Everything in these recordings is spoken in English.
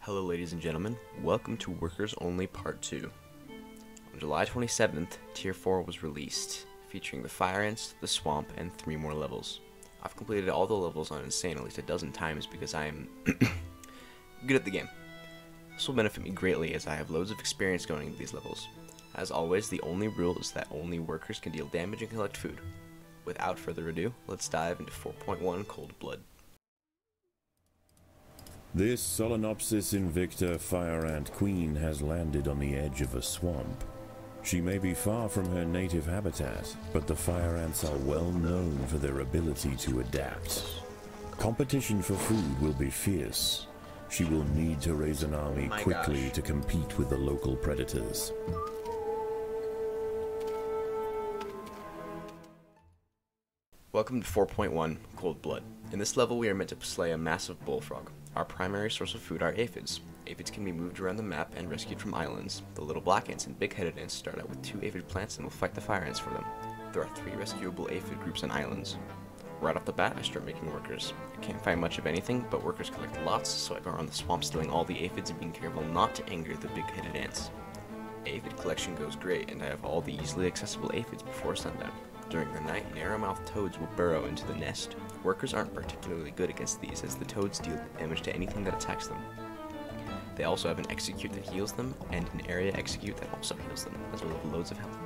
Hello ladies and gentlemen, welcome to Workers Only Part 2. On July 27th, Tier 4 was released, featuring the Fire Ants, the Swamp, and 3 more levels. I've completed all the levels on Insane at least a dozen times because I am good at the game. This will benefit me greatly as I have loads of experience going into these levels. As always, the only rule is that only workers can deal damage and collect food. Without further ado, let's dive into 4.1 Cold Blood. This Solenopsis invicta fire ant queen has landed on the edge of a swamp. She may be far from her native habitat, but the fire ants are well known for their ability to adapt. Competition for food will be fierce. She will need to raise an army quickly to compete with the local predators. Welcome to 4.1 Cold Blood. In this level we are meant to slay a massive bullfrog. Our primary source of food are aphids. Aphids can be moved around the map and rescued from islands. The little black ants and big-headed ants start out with 2 aphid plants and will fight the fire ants for them. There are 3 rescuable aphid groups on islands. Right off the bat I start making workers. I can't find much of anything, but workers collect lots, so I go around the swamp stealing all the aphids and being careful not to anger the big-headed ants. Aphid collection goes great, and I have all the easily accessible aphids before sundown. During the night, narrow-mouthed toads will burrow into the nest. Workers aren't particularly good against these, as the toads deal damage to anything that attacks them. They also have an execute that heals them, and an area execute that also heals them, as well as loads of health.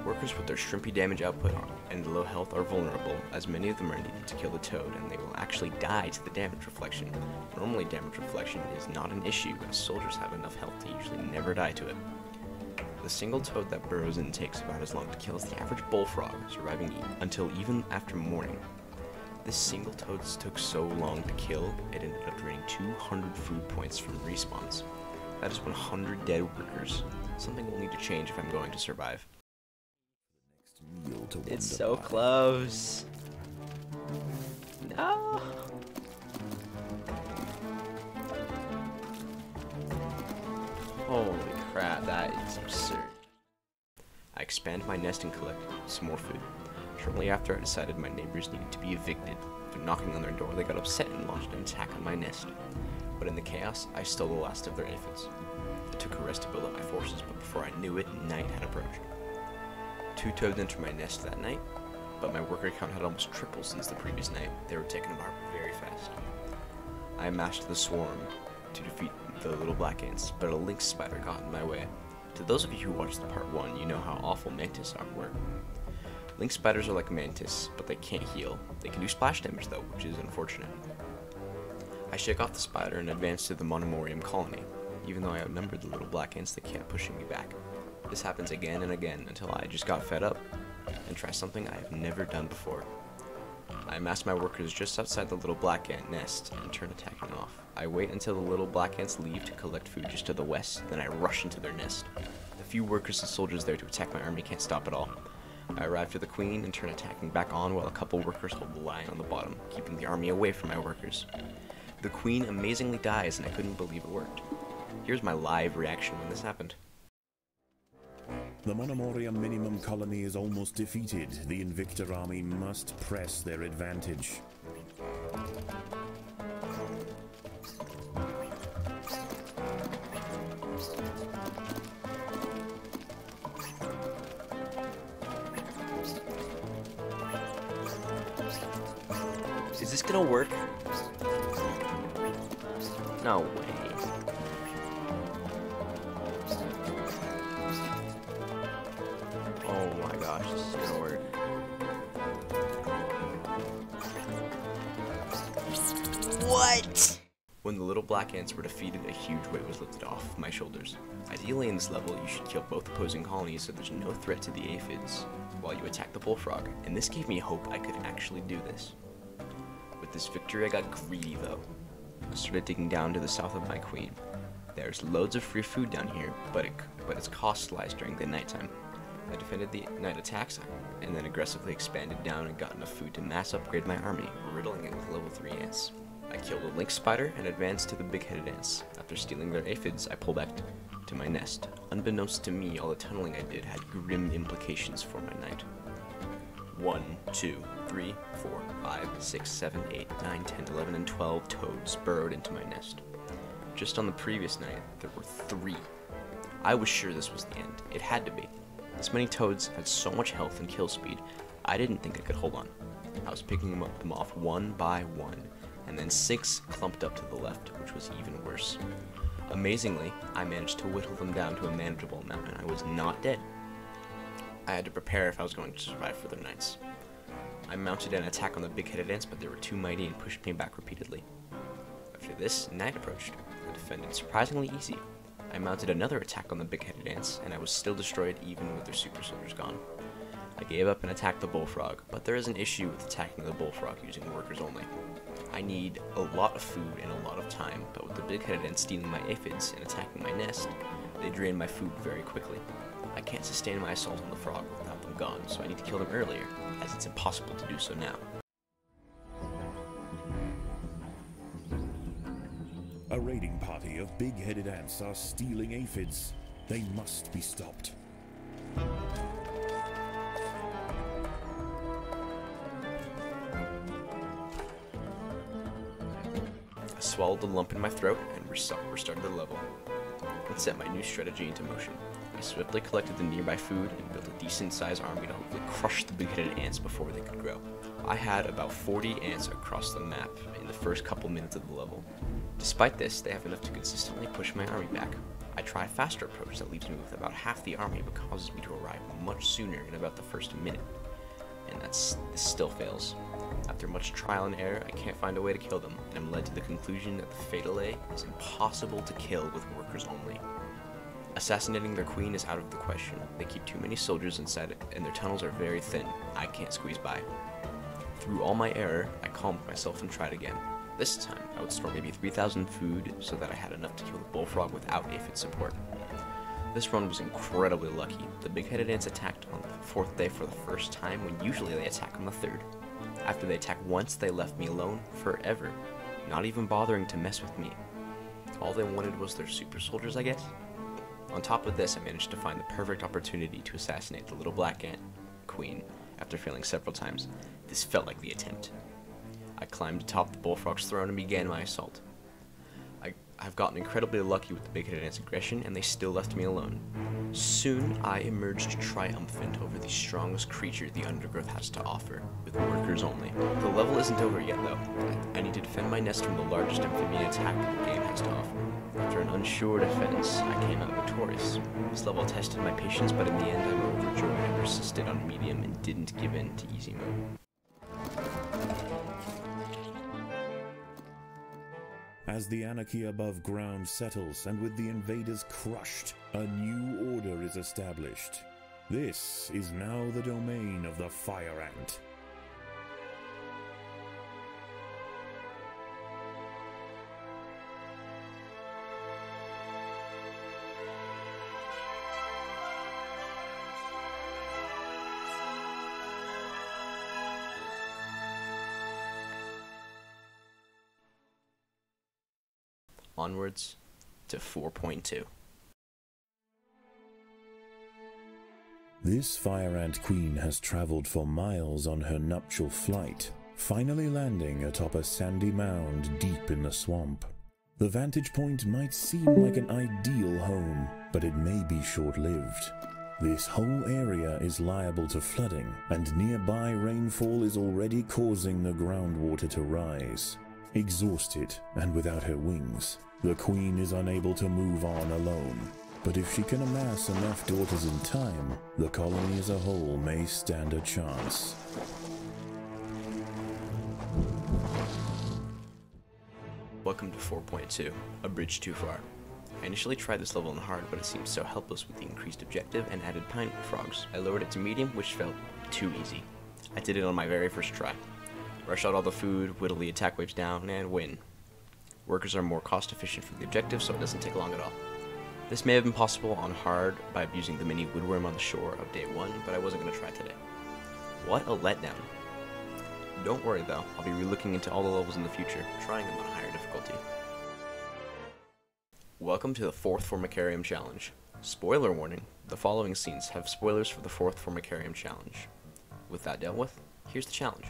Workers with their shrimpy damage output and low health are vulnerable, as many of them are needed to kill the toad, and they will actually die to the damage reflection. Normally damage reflection is not an issue, as soldiers have enough health to usually never die to it. The single toad that burrows in takes about as long to kill as the average bullfrog, surviving until even after morning. This single toad took so long to kill, it ended up draining 200 food points from respawns. That is 100 dead workers. Something will need to change if I'm going to survive. It's so close. No. Holy crap, that is absurd. I expand my nest and collect some more food. Shortly after, I decided my neighbors needed to be evicted. After knocking on their door, they got upset and launched an attack on my nest. But in the chaos, I stole the last of their aphids. It took a rest to build up my forces, but before I knew it, night had approached. 2 toads entered my nest that night, but my worker count had almost tripled since the previous night. They were taken apart very fast. I amassed the swarm to defeat the little black ants, but a lynx spider got in my way. To those of you who watched the part 1, you know how awful mantis were. Lynx spiders are like mantis, but they can't heal. They can do splash damage though, which is unfortunate. I shake off the spider and advance to the Monomorium colony. Even though I outnumbered the little black ants, they kept pushing me back. This happens again and again until I just got fed up and try something I have never done before. I amass my workers just outside the little black ant nest and turn attacking off. I wait until the little black ants leave to collect food just to the west, then I rush into their nest. The few workers and soldiers there to attack my army can't stop at all. I arrive to the queen and turn attacking back on while a couple workers hold the line on the bottom, keeping the army away from my workers. The queen amazingly dies and I couldn't believe it worked. Here's my live reaction when this happened. The Monomorium minimum colony is almost defeated. The Invicta army must press their advantage. Is this gonna work? No way. Oh my gosh, this is gonna work. What? When the little black ants were defeated, a huge weight was lifted off my shoulders. Ideally in this level, you should kill both opposing colonies so there's no threat to the aphids while you attack the bullfrog, and this gave me hope I could actually do this. With this victory, I got greedy though. I started digging down to the south of my queen. There's loads of free food down here, but its cost lies during the nighttime. I defended the night attacks, and then aggressively expanded down and got enough food to mass upgrade my army, riddling it with level 3 ants. I killed a lynx spider and advanced to the big-headed ants. After stealing their aphids, I pulled back to my nest. Unbeknownst to me, all the tunneling I did had grim implications for my night. 1, 2, 3, 4, 5, 6, 7, 8, 9, 10, 11, and 12 toads burrowed into my nest. just on the previous night, there were 3. I was sure this was the end. It had to be. This many toads had so much health and kill speed, I didn't think I could hold on. I was picking them off one by one, and then 6 clumped up to the left, which was even worse. Amazingly, I managed to whittle them down to a manageable amount, and I was not dead. I had to prepare if I was going to survive further nights. I mounted an attack on the big-headed ants, but they were too mighty and pushed me back repeatedly. After this, night approached. I defended surprisingly easy. I mounted another attack on the big-headed ants, and I was still destroyed even with their super soldiers gone. I gave up and attacked the bullfrog, but there is an issue with attacking the bullfrog using workers only. I need a lot of food and a lot of time, but with the big-headed ants stealing my aphids and attacking my nest, they drain my food very quickly. I can't sustain my assault on the frog without them gone, so I need to kill them earlier, as it's impossible to do so now. A raiding party of big-headed ants are stealing aphids. They must be stopped. I swallowed the lump in my throat and restarted the level. And set my new strategy into motion. I swiftly collected the nearby food and built a decent-sized army to hopefully crush the big-headed ants before they could grow. I had about 40 ants across the map in the first couple minutes of the level. Despite this, they have enough to consistently push my army back. I try a faster approach that leaves me with about half the army but causes me to arrive much sooner in about the first minute. And this still fails. After much trial and error, I can't find a way to kill them, and I'm led to the conclusion that the Fatal A is impossible to kill with workers only. Assassinating their queen is out of the question. They keep too many soldiers inside it, and their tunnels are very thin. I can't squeeze by. Through all my error, I calmed myself and tried again. This time, I would store maybe 3,000 food so that I had enough to kill the bullfrog without aphid support. This run was incredibly lucky. The big-headed ants attacked on the 4th day for the first time when usually they attack on the 3rd. After they attacked once, they left me alone forever, not even bothering to mess with me. All they wanted was their super soldiers, I guess? On top of this, I managed to find the perfect opportunity to assassinate the little black ant queen after failing several times. This felt like the attempt. I climbed atop the bullfrog's throne and began my assault. I've gotten incredibly lucky with the big-headed ant's aggression, and they still left me alone. Soon, I emerged triumphant over the strongest creature the Undergrowth has to offer, with workers only. The level isn't over yet, though. I need to defend my nest from the largest amphibian attack the game has to offer. After an unsure defense, I came out victorious. This level tested my patience, but in the end, I was overjoyed and persisted on medium and didn't give in to easy mode. As the anarchy above ground settles and with the invaders crushed, a new order is established. This is now the domain of the fire ant. Onwards to 4.2. This fire ant queen has traveled for miles on her nuptial flight, finally landing atop a sandy mound deep in the swamp. The vantage point might seem like an ideal home, but it may be short-lived. This whole area is liable to flooding, and nearby rainfall is already causing the groundwater to rise. Exhausted and without her wings, the queen is unable to move on alone. But if she can amass enough daughters in time, the colony as a whole may stand a chance. Welcome to 4.2, a bridge too far. I initially tried this level on hard, but it seemed so helpless with the increased objective and added pine frogs. I lowered it to medium, which felt too easy. I did it on my very first try. Rush out all the food, whittle the attack waves down, and win. Workers are more cost efficient for the objective, so it doesn't take long at all. This may have been possible on hard by abusing the mini woodworm on the shore of day 1, but I wasn't going to try today. What a letdown. Don't worry though, I'll be relooking into all the levels in the future, trying them on a higher difficulty. Welcome to the 4th Formicarium Challenge. Spoiler warning, the following scenes have spoilers for the 4th Formicarium Challenge. With that dealt with, here's the challenge.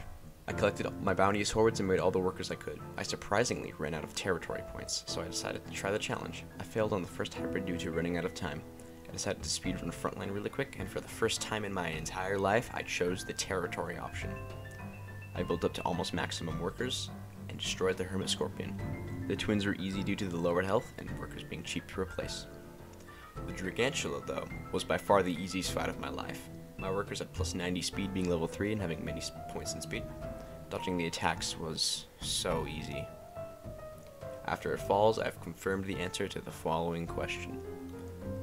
I collected my bounties hordes and made all the workers I could. I surprisingly ran out of territory points, so I decided to try the challenge. I failed on the first hybrid due to running out of time. I decided to speedrun frontline really quick, and for the first time in my entire life, I chose the territory option. I built up to almost maximum workers, and destroyed the Hermit Scorpion. The twins were easy due to the lowered health, and workers being cheap to replace. The Dragantula, though, was by far the easiest fight of my life. My workers had plus 90 speed, being level 3 and having many points in speed. Dodging the attacks was so easy. After it falls, I've confirmed the answer to the following question.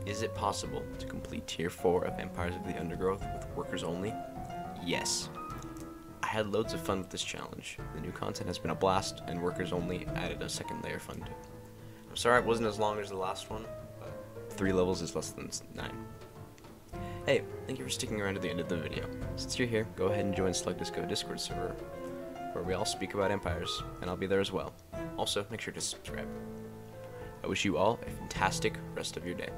Is it possible to complete Tier 4 of Empires of the Undergrowth with workers only? Yes. I had loads of fun with this challenge. The new content has been a blast, and workers only added a second layer of fun to it. I'm sorry it wasn't as long as the last one, but 3 levels is less than 9. Hey, thank you for sticking around to the end of the video. Since you're here, go ahead and join Slug Disco Discord server, where we all speak about empires, and I'll be there as well. Also, make sure to subscribe. I wish you all a fantastic rest of your day.